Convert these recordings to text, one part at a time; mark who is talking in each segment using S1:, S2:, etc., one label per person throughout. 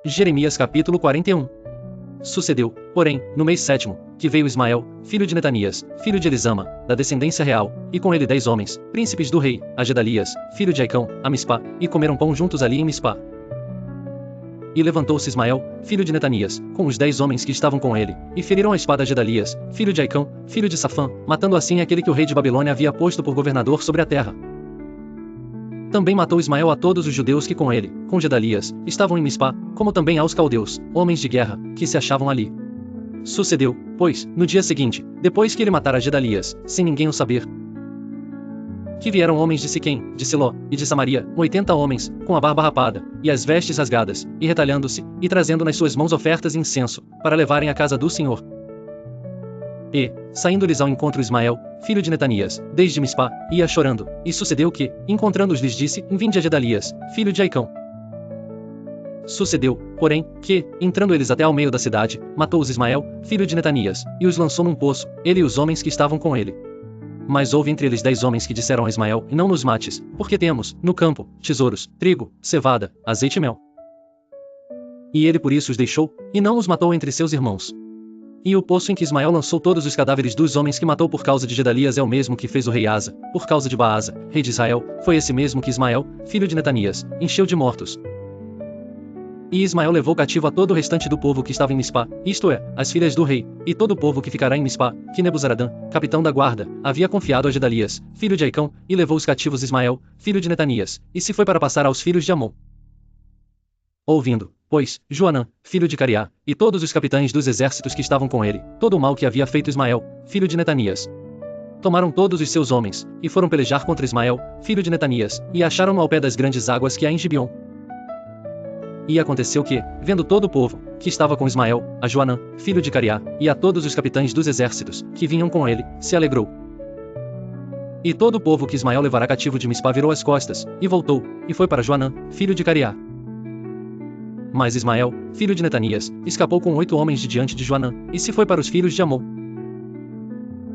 S1: Jeremias capítulo 41. Sucedeu, porém, no mês 7º, que veio Ismael, filho de Netanias, filho de Elisama, da descendência real, e com ele 10 homens, príncipes do rei, a Gedalias, filho de Aicão, a Mispá, e comeram pão juntos ali em Mispá. E levantou-se Ismael, filho de Netanias, com os 10 homens que estavam com ele, e feriram a espada a Gedalias, filho de Aicão, filho de Safã, matando assim aquele que o rei de Babilônia havia posto por governador sobre a terra. Também matou Ismael a todos os judeus que com ele, com Gedalias, estavam em Mispá, como também aos caldeus, homens de guerra, que se achavam ali. Sucedeu, pois, no dia seguinte, depois que ele matara Gedalias, sem ninguém o saber, que vieram homens de Siquém, de Siló, e de Samaria, 80 homens, com a barba rapada, e as vestes rasgadas, e retalhando-se, e trazendo nas suas mãos ofertas e incenso, para levarem à casa do Senhor. E, saindo-lhes ao encontro Ismael, filho de Netanias, desde Mispá, ia chorando, e sucedeu que, encontrando-os lhes disse, vinde a Gedalias, filho de Aicão. Sucedeu, porém, que, entrando eles até ao meio da cidade, matou-os Ismael, filho de Netanias, e os lançou num poço, ele e os homens que estavam com ele. Mas houve entre eles 10 homens que disseram a Ismael, não nos mates, porque temos, no campo, tesouros, trigo, cevada, azeite e mel. E ele por isso os deixou, e não os matou entre seus irmãos. E o poço em que Ismael lançou todos os cadáveres dos homens que matou por causa de Gedalias é o mesmo que fez o rei Asa, por causa de Baasa, rei de Israel, foi esse mesmo que Ismael, filho de Netanias, encheu de mortos. E Ismael levou cativo a todo o restante do povo que estava em Mispá, isto é, as filhas do rei, e todo o povo que ficará em Mispá, que Nebuzaradã, capitão da guarda, havia confiado a Gedalias, filho de Aicão, e levou os cativos Ismael, filho de Netanias, e se foi para passar aos filhos de Amon. Ouvindo, pois, Joanã, filho de Cariá, e todos os capitães dos exércitos que estavam com ele, todo o mal que havia feito Ismael, filho de Netanias, tomaram todos os seus homens, e foram pelejar contra Ismael, filho de Netanias, e acharam-no ao pé das grandes águas que há em Gibeon. E aconteceu que, vendo todo o povo, que estava com Ismael, a Joanã, filho de Cariá, e a todos os capitães dos exércitos, que vinham com ele, se alegrou. E todo o povo que Ismael levará cativo de Mispá virou as costas, e voltou, e foi para Joanã, filho de Cariá. Mas Ismael, filho de Netanias, escapou com 8 homens de diante de Joanã, e se foi para os filhos de Amon.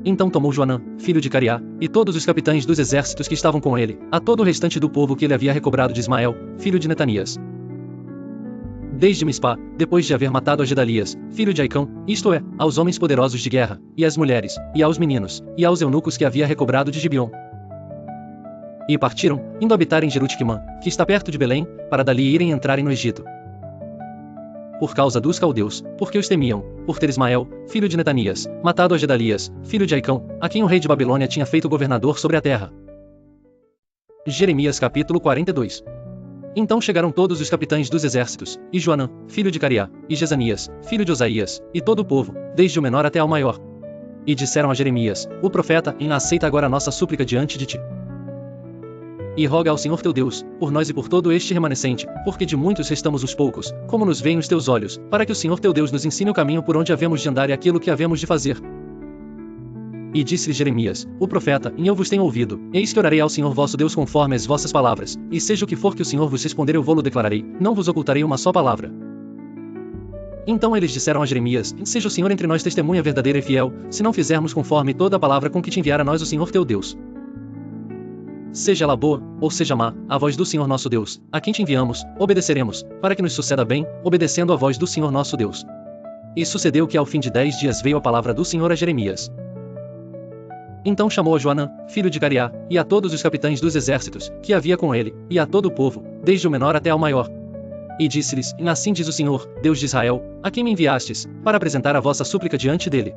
S1: Então tomou Joanã, filho de Cariá, e todos os capitães dos exércitos que estavam com ele, a todo o restante do povo que ele havia recobrado de Ismael, filho de Netanias, desde Mispá, depois de haver matado a Gedalias, filho de Aicão, isto é, aos homens poderosos de guerra, e às mulheres, e aos meninos, e aos eunucos que havia recobrado de Gibeon. E partiram, indo habitar em Jeruticmã, que está perto de Belém, para dali irem entrarem no Egito. Por causa dos caldeus, porque os temiam, por ter Ismael, filho de Netanias, matado a Gedalias, filho de Aicão, a quem o rei de Babilônia tinha feito governador sobre a terra. Jeremias capítulo 42. Então chegaram todos os capitães dos exércitos, e Joanã, filho de Cariá, e Jezanias, filho de Osaías, e todo o povo, desde o menor até ao maior. E disseram a Jeremias, o profeta, aceita agora a nossa súplica diante de ti. E roga ao Senhor teu Deus, por nós e por todo este remanescente, porque de muitos restamos os poucos, como nos veem os teus olhos, para que o Senhor teu Deus nos ensine o caminho por onde havemos de andar e aquilo que havemos de fazer. E disse-lhe Jeremias, o profeta, eu vos tenho ouvido, eis que orarei ao Senhor vosso Deus conforme as vossas palavras, e seja o que for que o Senhor vos responder eu vou-lo declararei, não vos ocultarei uma só palavra. Então eles disseram a Jeremias, seja o Senhor entre nós testemunha verdadeira e fiel, se não fizermos conforme toda a palavra com que te enviar a nós o Senhor teu Deus. Seja ela boa, ou seja má, a voz do Senhor nosso Deus, a quem te enviamos, obedeceremos, para que nos suceda bem, obedecendo a voz do Senhor nosso Deus. E sucedeu que ao fim de 10 dias veio a palavra do Senhor a Jeremias. Então chamou a Joanã, filho de Cariá, e a todos os capitães dos exércitos, que havia com ele, e a todo o povo, desde o menor até ao maior. E disse-lhes, assim diz o Senhor, Deus de Israel, a quem me enviastes, para apresentar a vossa súplica diante dele.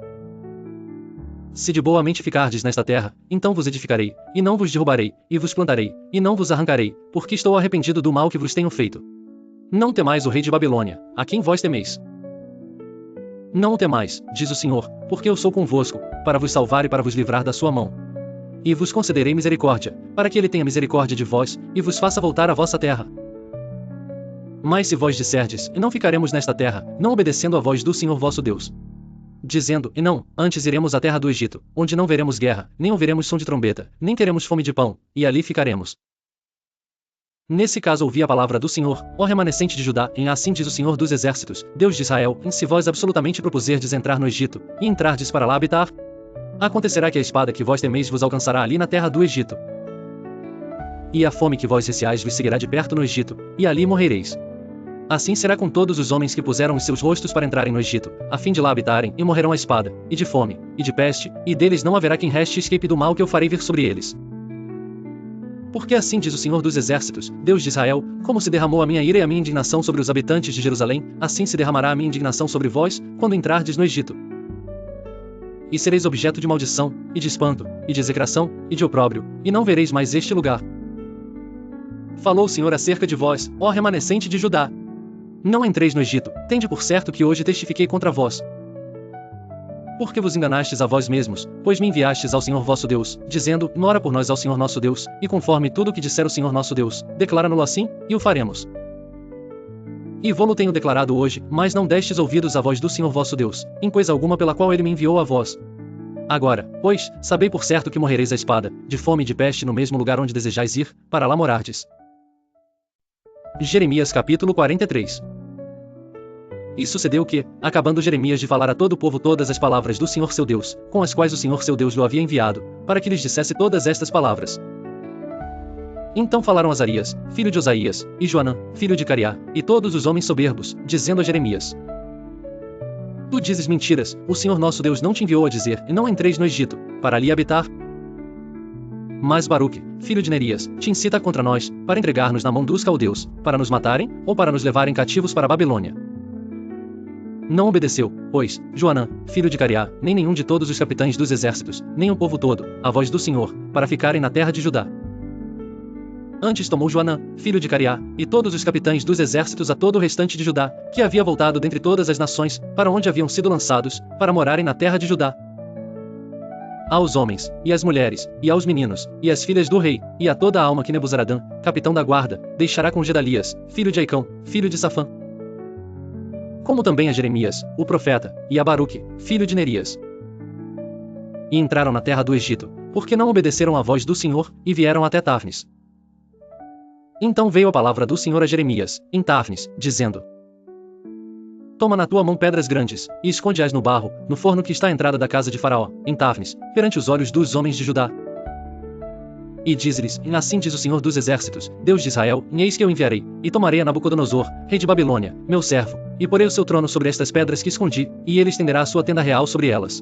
S1: Se de boa mente ficardes nesta terra, então vos edificarei, e não vos derrubarei, e vos plantarei, e não vos arrancarei, porque estou arrependido do mal que vos tenho feito. Não temais o rei de Babilônia, a quem vós temeis. Não o temais, diz o Senhor, porque eu sou convosco, para vos salvar e para vos livrar da sua mão. E vos concederei misericórdia, para que ele tenha misericórdia de vós, e vos faça voltar à vossa terra. Mas se vós disserdes, não ficaremos nesta terra, não obedecendo à voz do Senhor vosso Deus, dizendo, não, antes iremos à terra do Egito, onde não veremos guerra, nem ouviremos som de trombeta, nem teremos fome de pão, e ali ficaremos. Nesse caso ouvi a palavra do Senhor, ó remanescente de Judá, assim diz o Senhor dos exércitos, Deus de Israel, se vós absolutamente propuserdes entrar no Egito, e entrardes para lá habitar, acontecerá que a espada que vós temeis vos alcançará ali na terra do Egito. E a fome que vós receais vos seguirá de perto no Egito, e ali morrereis. Assim será com todos os homens que puseram os seus rostos para entrarem no Egito, a fim de lá habitarem, e morrerão à espada, e de fome, e de peste, e deles não haverá quem reste escape do mal que eu farei vir sobre eles. Porque assim diz o Senhor dos Exércitos, Deus de Israel, como se derramou a minha ira e a minha indignação sobre os habitantes de Jerusalém, assim se derramará a minha indignação sobre vós, quando entrardes no Egito. E sereis objeto de maldição, e de espanto, e de execração, e de opróbrio, e não vereis mais este lugar. Falou o Senhor acerca de vós, ó remanescente de Judá. Não entreis no Egito, tende por certo que hoje testifiquei contra vós. Porque vos enganastes a vós mesmos, pois me enviastes ao Senhor vosso Deus, dizendo, ora por nós ao Senhor nosso Deus, e conforme tudo o que disser o Senhor nosso Deus, declara-no-lo assim, e o faremos. E vô-lo tenho declarado hoje, mas não destes ouvidos à voz do Senhor vosso Deus, em coisa alguma pela qual ele me enviou a vós. Agora, pois, sabei por certo que morrereis à espada, de fome e de peste no mesmo lugar onde desejais ir, para lá morardes. Jeremias capítulo 43. E sucedeu que, acabando Jeremias de falar a todo o povo todas as palavras do Senhor seu Deus, com as quais o Senhor seu Deus lhe havia enviado, para que lhes dissesse todas estas palavras. Então falaram Azarias, filho de Osaías, e Joanã, filho de Cariá, e todos os homens soberbos, dizendo a Jeremias: Tu dizes mentiras, o Senhor nosso Deus não te enviou a dizer, e não entreis no Egito, para ali habitar? Mas Baruque, filho de Nerias, te incita contra nós, para entregar-nos na mão dos caldeus, para nos matarem, ou para nos levarem cativos para a Babilônia. Não obedeceu, pois, Joanã, filho de Cariá, nem nenhum de todos os capitães dos exércitos, nem o povo todo, a voz do Senhor, para ficarem na terra de Judá. Antes tomou Joanã, filho de Cariá, e todos os capitães dos exércitos a todo o restante de Judá, que havia voltado dentre todas as nações, para onde haviam sido lançados, para morarem na terra de Judá. Aos homens, e às mulheres, e aos meninos, e às filhas do rei, e a toda a alma que Nebuzaradã, capitão da guarda, deixará com Gedalias, filho de Aicão, filho de Safã. Como também a Jeremias, o profeta, e a Baruque, filho de Nerias. E entraram na terra do Egito, porque não obedeceram à voz do Senhor, e vieram até Táfnis. Então veio a palavra do Senhor a Jeremias, em Táfnis, dizendo: Toma na tua mão pedras grandes, e esconde-as no barro, no forno que está à entrada da casa de Faraó, em Táfnis, perante os olhos dos homens de Judá. E diz-lhes, assim diz o Senhor dos Exércitos, Deus de Israel, eis que eu enviarei, e tomarei a Nabucodonosor, rei de Babilônia, meu servo, e porei o seu trono sobre estas pedras que escondi, e ele estenderá a sua tenda real sobre elas.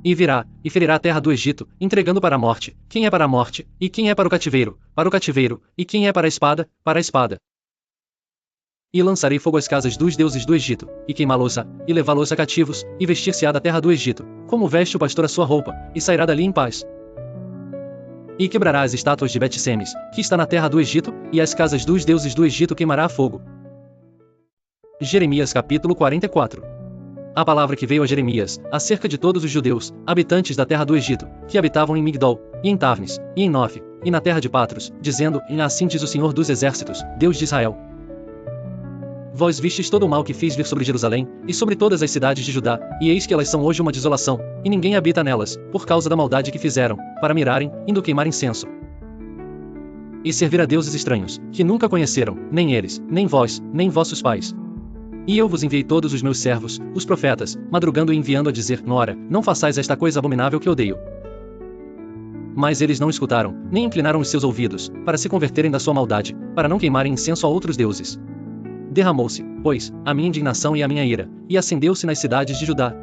S1: E virá, e ferirá a terra do Egito, entregando para a morte, quem é para a morte, e quem é para o cativeiro, e quem é para a espada. E lançarei fogo às casas dos deuses do Egito, e queimá-los-á, e levá-los a cativos, e vestir-se-á da terra do Egito, como veste o pastor a sua roupa, e sairá dali em paz. E quebrará as estátuas de Bet-Semes, que está na terra do Egito, e as casas dos deuses do Egito queimará a fogo. Jeremias capítulo 44. A palavra que veio a Jeremias, acerca de todos os judeus, habitantes da terra do Egito, que habitavam em Migdol, e em Táfnis, e em Nofe, e na terra de Patros, dizendo, assim diz o Senhor dos Exércitos, Deus de Israel. Vós vistes todo o mal que fiz vir sobre Jerusalém, e sobre todas as cidades de Judá, e eis que elas são hoje uma desolação, e ninguém habita nelas, por causa da maldade que fizeram, para mirarem, indo queimar incenso. E servir a deuses estranhos, que nunca conheceram, nem eles, nem vós, nem vossos pais. E eu vos enviei todos os meus servos, os profetas, madrugando e enviando a dizer, Nora, não façais esta coisa abominável que odeio. Mas eles não escutaram, nem inclinaram os seus ouvidos, para se converterem da sua maldade, para não queimarem incenso a outros deuses. Derramou-se, pois, a minha indignação e a minha ira, e acendeu-se nas cidades de Judá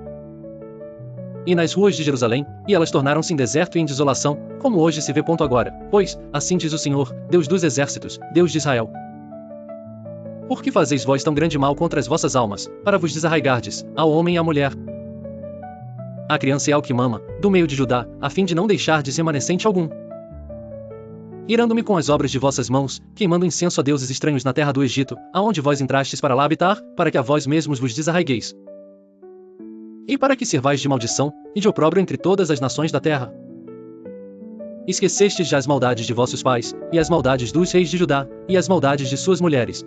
S1: e nas ruas de Jerusalém, e elas tornaram-se em deserto e em desolação, como hoje se vê. Agora, pois, assim diz o Senhor, Deus dos Exércitos, Deus de Israel. Por que fazeis vós tão grande mal contra as vossas almas, para vos desarraigardes, ao homem e à mulher? À criança e ao que mama, do meio de Judá, a fim de não deixardes remanescente algum. Irando-me com as obras de vossas mãos, queimando incenso a deuses estranhos na terra do Egito, aonde vós entrastes para lá habitar, para que a vós mesmos vos desarraigueis. E para que sirvais de maldição, e de opróbrio entre todas as nações da terra. Esquecestes já as maldades de vossos pais, e as maldades dos reis de Judá, e as maldades de suas mulheres.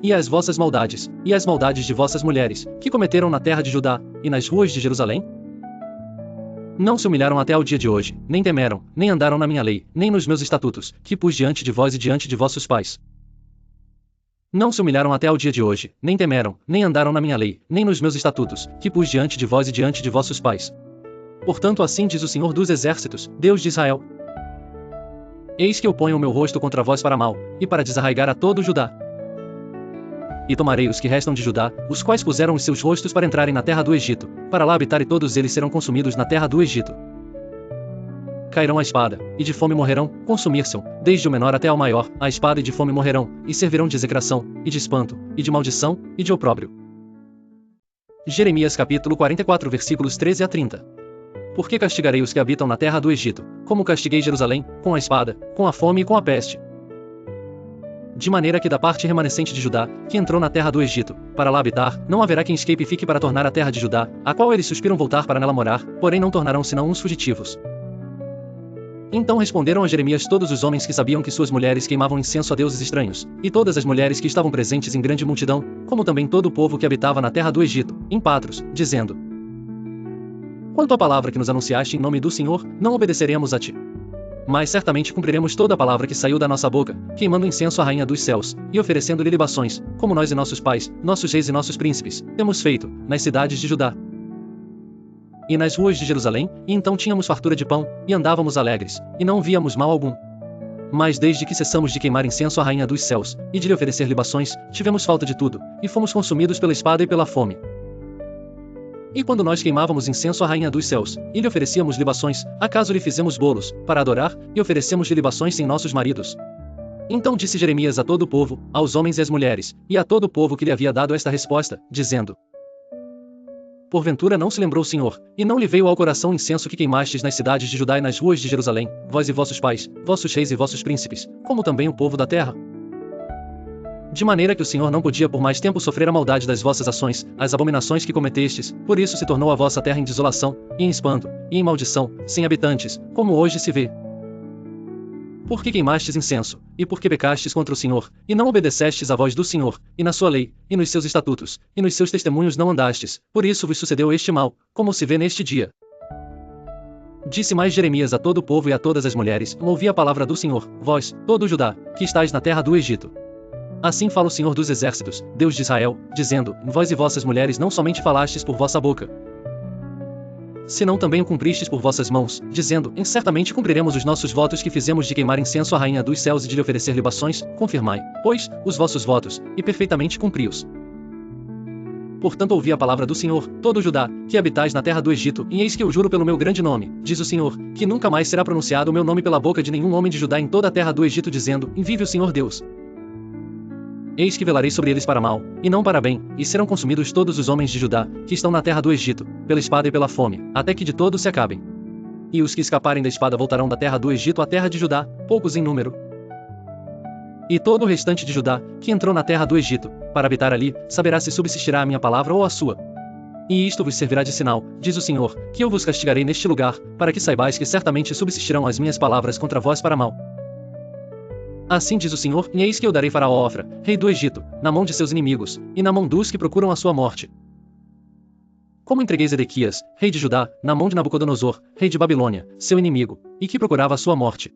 S1: E as vossas maldades, e as maldades de vossas mulheres, que cometeram na terra de Judá, e nas ruas de Jerusalém? Não se humilharam até ao dia de hoje, nem temeram, nem andaram na minha lei, nem nos meus estatutos, que pus diante de vós e diante de vossos pais. Não se humilharam até ao dia de hoje, nem temeram, nem andaram na minha lei, nem nos meus estatutos, que pus diante de vós e diante de vossos pais. Portanto, assim diz o Senhor dos Exércitos, Deus de Israel. Eis que eu ponho o meu rosto contra vós para mal, e para desarraigar a todo Judá. E tomarei os que restam de Judá, os quais puseram os seus rostos para entrarem na terra do Egito, para lá habitar, e todos eles serão consumidos na terra do Egito. Cairão a espada, e de fome morrerão, consumir-se-ão, desde o menor até ao maior, a espada e de fome morrerão, e servirão de execração, e de espanto, e de maldição, e de opróbrio. Jeremias capítulo 44 versículos 13 a 30. Por que castigarei os que habitam na terra do Egito, como castiguei Jerusalém, com a espada, com a fome e com a peste? De maneira que da parte remanescente de Judá, que entrou na terra do Egito, para lá habitar, não haverá quem escape e fique para tornar a terra de Judá, a qual eles suspiram voltar para nela morar, porém não tornarão senão uns fugitivos. Então responderam a Jeremias todos os homens que sabiam que suas mulheres queimavam incenso a deuses estranhos, e todas as mulheres que estavam presentes em grande multidão, como também todo o povo que habitava na terra do Egito, em Patros, dizendo: Quanto à palavra que nos anunciaste em nome do Senhor, não obedeceremos a ti. Mas certamente cumpriremos toda a palavra que saiu da nossa boca, queimando incenso à rainha dos céus, e oferecendo-lhe libações, como nós e nossos pais, nossos reis e nossos príncipes, temos feito, nas cidades de Judá e nas ruas de Jerusalém, e então tínhamos fartura de pão, e andávamos alegres, e não víamos mal algum. Mas desde que cessamos de queimar incenso à rainha dos céus, e de lhe oferecer libações, tivemos falta de tudo, e fomos consumidos pela espada e pela fome. E quando nós queimávamos incenso à rainha dos céus, e lhe oferecíamos libações, acaso lhe fizemos bolos, para adorar, e oferecemos-lhe libações sem nossos maridos? Então disse Jeremias a todo o povo, aos homens e às mulheres, e a todo o povo que lhe havia dado esta resposta, dizendo: Porventura não se lembrou o Senhor, e não lhe veio ao coração o incenso que queimastes nas cidades de Judá e nas ruas de Jerusalém, vós e vossos pais, vossos reis e vossos príncipes, como também o povo da terra? De maneira que o Senhor não podia por mais tempo sofrer a maldade das vossas ações, as abominações que cometestes, por isso se tornou a vossa terra em desolação, e em espanto, e em maldição, sem habitantes, como hoje se vê. Por que queimastes incenso, e por que pecastes contra o Senhor, e não obedecestes à voz do Senhor, e na sua lei, e nos seus estatutos, e nos seus testemunhos não andastes, por isso vos sucedeu este mal, como se vê neste dia. Disse mais Jeremias a todo o povo e a todas as mulheres: Ouvi a palavra do Senhor, vós, todo o Judá, que estáis na terra do Egito. Assim fala o Senhor dos exércitos, Deus de Israel, dizendo: Vós e vossas mulheres não somente falastes por vossa boca, senão também o cumpristes por vossas mãos, dizendo: Certamente cumpriremos os nossos votos que fizemos de queimar incenso à rainha dos céus e de lhe oferecer libações, confirmai, pois, os vossos votos, e perfeitamente cumpri-os. Portanto ouvi a palavra do Senhor, todo o Judá, que habitais na terra do Egito, e eis que eu juro pelo meu grande nome, diz o Senhor, que nunca mais será pronunciado o meu nome pela boca de nenhum homem de Judá em toda a terra do Egito, dizendo: Vive o Senhor Deus. Eis que velarei sobre eles para mal, e não para bem, e serão consumidos todos os homens de Judá, que estão na terra do Egito, pela espada e pela fome, até que de todo se acabem. E os que escaparem da espada voltarão da terra do Egito à terra de Judá, poucos em número. E todo o restante de Judá, que entrou na terra do Egito, para habitar ali, saberá se subsistirá a minha palavra ou a sua. E isto vos servirá de sinal, diz o Senhor, que eu vos castigarei neste lugar, para que saibais que certamente subsistirão as minhas palavras contra vós para mal. Assim diz o Senhor, e eis que eu darei Faraó Ofra, rei do Egito, na mão de seus inimigos, e na mão dos que procuram a sua morte. Como entreguei Zedequias, rei de Judá, na mão de Nabucodonosor, rei de Babilônia, seu inimigo, e que procurava a sua morte.